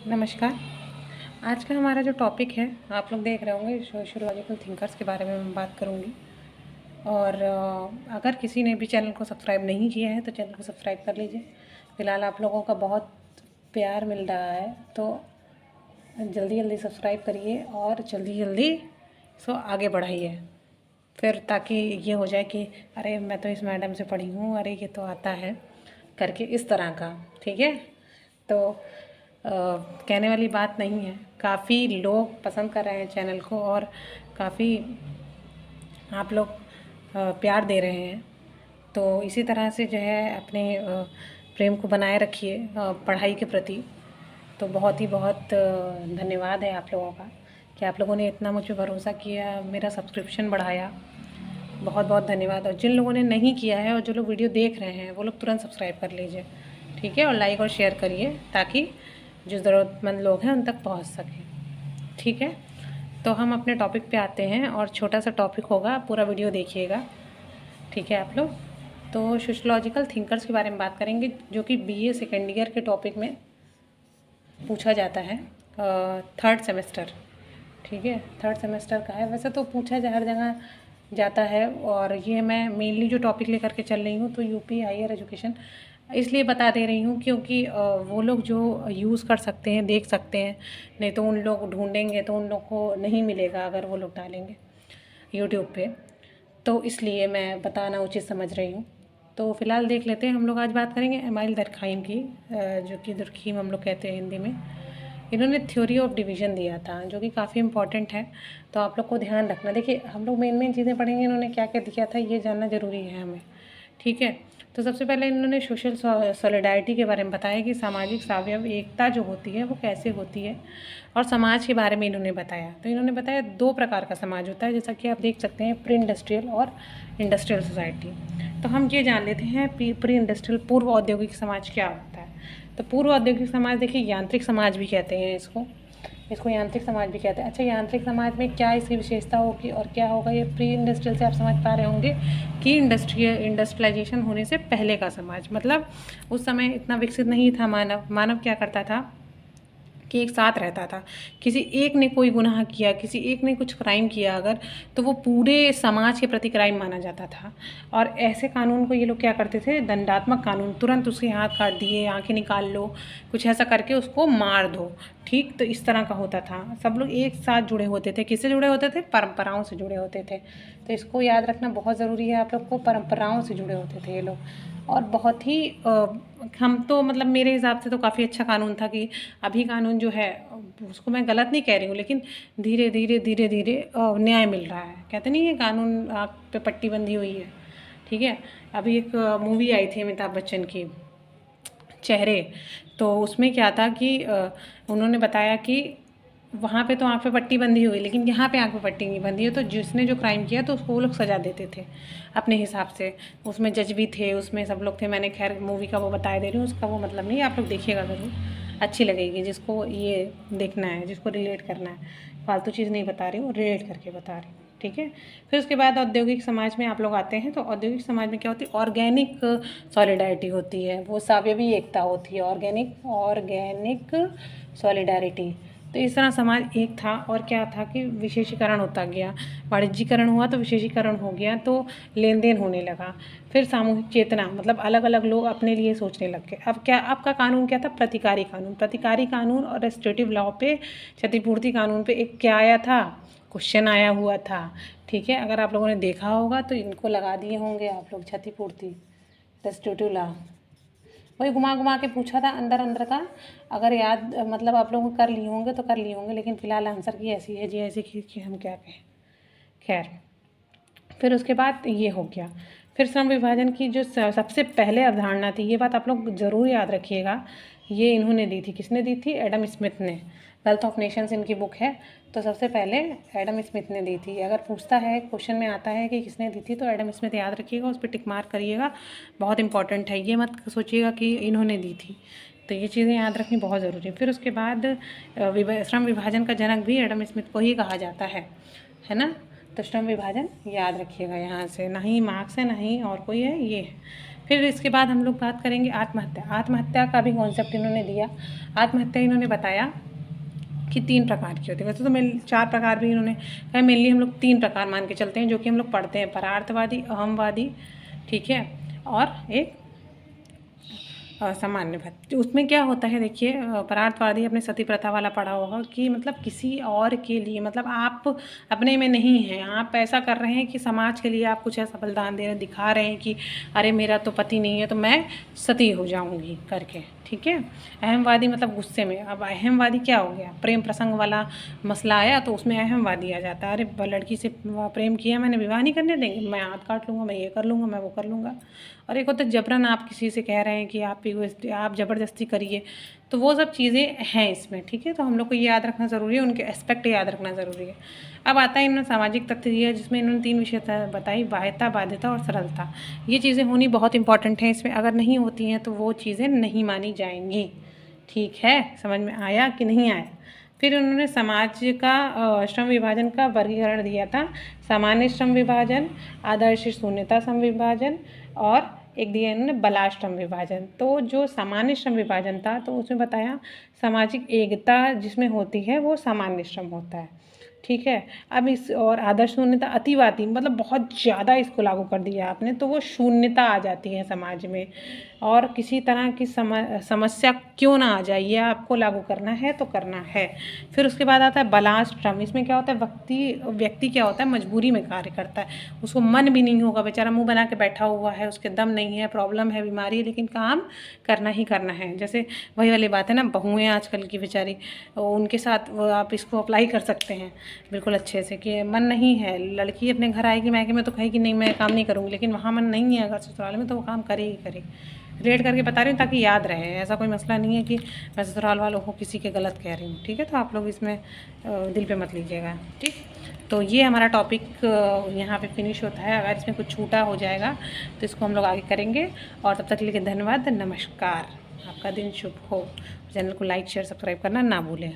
नमस्कार। आज का हमारा जो टॉपिक है, आप लोग देख रहे होंगे, सोशियोलॉजिकल थिंकर्स के बारे में मैं बात करूँगी। और अगर किसी ने भी चैनल को सब्सक्राइब नहीं किया है तो चैनल को सब्सक्राइब कर लीजिए। फ़िलहाल आप लोगों का बहुत प्यार मिल रहा है, तो जल्दी जल्दी सब्सक्राइब करिए और जल्दी जल्दी इसको आगे बढ़ाइए, फिर ताकि ये हो जाए कि अरे मैं तो इस मैडम से पढ़ी हूँ, अरे ये तो आता है करके, इस तरह का। ठीक है, तो कहने वाली बात नहीं है। काफ़ी लोग पसंद कर रहे हैं चैनल को और काफ़ी आप लोग प्यार दे रहे हैं। तो इसी तरह से जो है अपने प्रेम को बनाए रखिए पढ़ाई के प्रति। तो बहुत धन्यवाद है आप लोगों का कि आप लोगों ने इतना मुझ पे भरोसा किया, मेरा सब्सक्रिप्शन बढ़ाया। बहुत बहुत धन्यवाद। और जिन लोगों ने नहीं किया है और जो लोग वीडियो देख रहे हैं वो लोग तुरंत सब्सक्राइब कर लीजिए, ठीक है, और लाइक और शेयर करिए ताकि जो ज़रूरतमंद लोग हैं उन तक पहुंच सकें। ठीक है, तो हम अपने टॉपिक पे आते हैं और छोटा सा टॉपिक होगा, पूरा वीडियो देखिएगा। ठीक है आप लोग। तो सोशियोलॉजिकल थिंकर्स के बारे में बात करेंगे, जो कि बीए सेकेंड ईयर के टॉपिक में पूछा जाता है, थर्ड सेमेस्टर। ठीक है, थर्ड सेमेस्टर का है। वैसे तो पूछा हर जगह जाता है, और ये मैं मेनली जो टॉपिक लेकर के चल रही हूँ तो यूपी हायर एजुकेशन इसलिए बता दे रही हूँ क्योंकि वो लोग जो यूज़ कर सकते हैं, देख सकते हैं, नहीं तो उन लोग ढूंढेंगे तो उन लोग को नहीं मिलेगा अगर वो लोग डालेंगे यूट्यूब पे, तो इसलिए मैं बताना उचित समझ रही हूँ। तो फ़िलहाल देख लेते हैं। हम लोग आज बात करेंगे एमाइल दुर्कheim की, जो कि दुर्कheim हम लोग कहते हैं हिंदी में। इन्होंने थ्योरी ऑफ डिवीज़न दिया था, जो कि काफ़ी इंपॉर्टेंट है, तो आप लोग को ध्यान रखना। देखिए, हम लोग मेन चीज़ें पढ़ेंगे, इन्होंने क्या क्या दिया था ये जानना ज़रूरी है हमें। ठीक है, तो सबसे पहले इन्होंने सोशल सॉलिडारिटी के बारे में बताया कि सामाजिक सावयव एकता जो होती है वो कैसे होती है, और समाज के बारे में इन्होंने बताया। तो इन्होंने बताया 2 प्रकार का समाज होता है, जैसा कि आप देख सकते हैं, प्री इंडस्ट्रियल और इंडस्ट्रियल सोसाइटी। तो हम ये जान लेते हैं प्री इंडस्ट्रियल, पूर्व औद्योगिक समाज क्या होता है। तो पूर्व औद्योगिक समाज, देखिए यांत्रिक समाज भी कहते हैं इसको यांत्रिक समाज भी कहते हैं। अच्छा, यांत्रिक समाज में क्या इसकी विशेषता होगी और क्या होगा, ये प्री इंडस्ट्रियल से आप समझ पा रहे होंगे कि इंडस्ट्रियलाइजेशन होने से पहले का समाज, मतलब उस समय इतना विकसित नहीं था मानव क्या करता था कि एक साथ रहता था। किसी एक ने कोई गुनाह किया, किसी एक ने कुछ क्राइम किया अगर, तो वो पूरे समाज के प्रति क्राइम माना जाता था। और ऐसे कानून को ये लोग क्या करते थे, दंडात्मक कानून, तुरंत उसके हाथ काट दिए, आंखें निकाल लो, कुछ ऐसा करके उसको मार दो। ठीक, तो इस तरह का होता था। सब लोग एक साथ जुड़े होते थे। किससे जुड़े होते थे? परंपराओं से जुड़े होते थे। तो इसको याद रखना बहुत ज़रूरी है आप लोग को, परंपराओं से जुड़े होते थे ये लोग। और बहुत ही हम तो मतलब मेरे हिसाब से तो काफ़ी अच्छा कानून था कि अभी कानून जो है उसको मैं गलत नहीं कह रही हूँ, लेकिन धीरे धीरे न्याय मिल रहा है। कहते नहीं है कानून आँख पे पट्टी बंधी हुई है। ठीक है, अभी एक मूवी आई थी अमिताभ बच्चन की, चेहरे, तो उसमें क्या था कि उन्होंने बताया कि वहाँ पे तो आँख पे पट्टी बंधी हुई, लेकिन यहाँ पे आँख पे पट्टी नहीं बंधी है। तो जिसने जो क्राइम किया तो उसको वो लोग सज़ा देते थे अपने हिसाब से। उसमें जज भी थे, उसमें सब लोग थे। मैंने खैर मूवी का वो बता दे रही हूँ, उसका वो मतलब नहीं, आप लोग देखिएगा ज़रूर, अच्छी लगेगी जिसको ये देखना है, जिसको रिलेट करना है। फालतू चीज़ नहीं बता रही हूँ, रिलेट करके बता रही हूँ। ठीक है, फिर उसके बाद औद्योगिक समाज में आप लोग आते हैं। तो औद्योगिक समाज में क्या होती है, ऑर्गेनिक सॉलिडारिटी होती है, वो सावयवी एकता होती है, ऑर्गेनिक सॉलिडारिटी। तो इस तरह समाज एक था। और क्या था कि विशेषीकरण होता गया, वाणिज्यीकरण हुआ तो विशेषीकरण हो गया, तो लेन देन होने लगा। फिर सामूहिक चेतना, मतलब अलग अलग लोग अपने लिए सोचने लग गए। अब क्या, आपका कानून क्या था? प्रतिकारी कानून और रेस्ट्रिक्टिव लॉ पे, क्षतिपूर्ति कानून पे एक क्या आया था, क्वेश्चन आया हुआ था। ठीक है, अगर आप लोगों ने देखा होगा तो इनको लगा दिए होंगे आप लोग, क्षतिपूर्ति, रेस्ट्रिक्टिव लॉ, वही घुमा घुमा के पूछा था अंदर अंदर का। अगर याद मतलब आप लोग कर लिए होंगे तो कर लिए होंगे, लेकिन फ़िलहाल आंसर की ऐसी है जी, ऐसी कि हम क्या कहें। खैर, फिर उसके बाद ये हो गया। फिर श्रम विभाजन की जो सबसे पहले अवधारणा थी, ये बात आप लोग ज़रूर याद रखिएगा, ये इन्होंने दी थी। किसने दी थी? एडम स्मिथ ने। वेल्थ ऑफ नेशंस इनकी बुक है। तो सबसे पहले एडम स्मिथ ने दी थी। अगर पूछता है, क्वेश्चन में आता है कि किसने दी थी, तो एडम स्मिथ याद रखिएगा, उस पर टिक मार्क करिएगा, बहुत इंपॉर्टेंट है। ये मत सोचिएगा कि इन्होंने दी थी। तो ये चीज़ें याद रखनी बहुत ज़रूरी है। फिर उसके बाद श्रम विभाजन का जनक भी एडम स्मिथ को ही कहा जाता है ना। तो श्रम विभाजन याद रखिएगा, यहाँ से ना ही मार्क्स है ना ही और कोई है, ये है। फिर इसके बाद हम लोग बात करेंगे आत्महत्या। आत्महत्या का भी कॉन्सेप्ट इन्होंने दिया। आत्महत्या इन्होंने बताया कि 3 प्रकार की होती है। वैसे तो मेन 4 प्रकार भी इन्होंने कहा, मेनली हम लोग 3 प्रकार मान के चलते हैं जो कि हम लोग पढ़ते हैं, परार्थवादी, अहमवादी, ठीक है, और एक सामान्य भक्ति। उसमें क्या होता है देखिए, परार्थवादी अपने सती प्रथा वाला पढ़ा होगा कि मतलब किसी और के लिए, मतलब आप अपने में नहीं हैं, आप ऐसा कर रहे हैं कि समाज के लिए आप कुछ ऐसा बलिदान दे रहे हैं, दिखा रहे हैं कि अरे मेरा तो पति नहीं है तो मैं सती हो जाऊंगी करके, ठीक है। अहमवादी मतलब गुस्से में। अब अहमवादी क्या हो गया, प्रेम प्रसंग वाला मसला आया तो उसमें अहमवादी आ जाता है, अरे लड़की से प्रेम किया मैंने, विवाह नहीं करने देंगे, मैं हाथ काट लूँगा, मैं ये कर लूँगा, मैं वो कर लूँगा। और एक होता है जबरन, आप किसी से कह रहे हैं कि आप ज़बरदस्ती करिए, तो वो सब चीज़ें हैं इसमें, ठीक है। तो हम लोग को ये याद रखना ज़रूरी है, उनके एस्पेक्ट याद रखना ज़रूरी है। अब आता है इन्होंने सामाजिक तथ्य दिया, जिसमें इन्होंने 3 विषय बताई, बाह्यता, बाध्यता और सरलता। ये चीज़ें होनी बहुत इंपॉर्टेंट हैं इसमें, अगर नहीं होती हैं तो वो चीज़ें नहीं मानी जाएंगी, ठीक है। समझ में आया कि नहीं आया। फिर उन्होंने समाज का श्रम विभाजन का वर्गीकरण दिया था, सामान्य श्रम विभाजन, आदर्श शून्यता श्रम विभाजन, और एक दिया इन्होंने बलाश्रम विभाजन। तो जो सामान्य श्रम विभाजन था तो उसमें बताया सामाजिक एकता जिसमें होती है वो सामान्य श्रम होता है, ठीक है। अब इस और आदर्श शून्यता, अतिवादी मतलब बहुत ज़्यादा इसको लागू कर दिया आपने तो वो शून्यता आ जाती है समाज में, और किसी तरह की समस्या क्यों ना आ जाए, ये आपको लागू करना है तो करना है। फिर उसके बाद आता है बलाश्रम। इसमें क्या होता है, व्यक्ति क्या होता है, मजबूरी में कार्य करता है, उसको मन भी नहीं होगा, बेचारा मुंह बना के बैठा हुआ है, उसके दम नहीं है, प्रॉब्लम है, बीमारी है, लेकिन काम करना ही करना है। जैसे वही वाली बात है ना, बहुएँ आजकल की बेचारी, उनके साथ आप इसको अप्लाई कर सकते हैं बिल्कुल अच्छे से कि मन नहीं है, लड़की अपने घर आएगी मायके में तो कहेगी नहीं मैं काम नहीं करूँगी, लेकिन वहाँ मन नहीं है अगर ससुराल में तो वो काम करे ही करे। रिलेट करके बता रही हूँ ताकि याद रहे, ऐसा कोई मसला नहीं है कि मैं ससुराल वालों को किसी के गलत कह रही हूँ, ठीक है। तो आप लोग इसमें दिल पे मत लीजिएगा, ठीक। तो ये हमारा टॉपिक यहाँ पे फिनिश होता है। अगर इसमें कुछ छूटा हो जाएगा तो इसको हम लोग आगे करेंगे, और तब तक के लिए धन्यवाद, नमस्कार। आपका दिन शुभ हो। चैनल को लाइक शेयर सब्सक्राइब करना ना भूलें।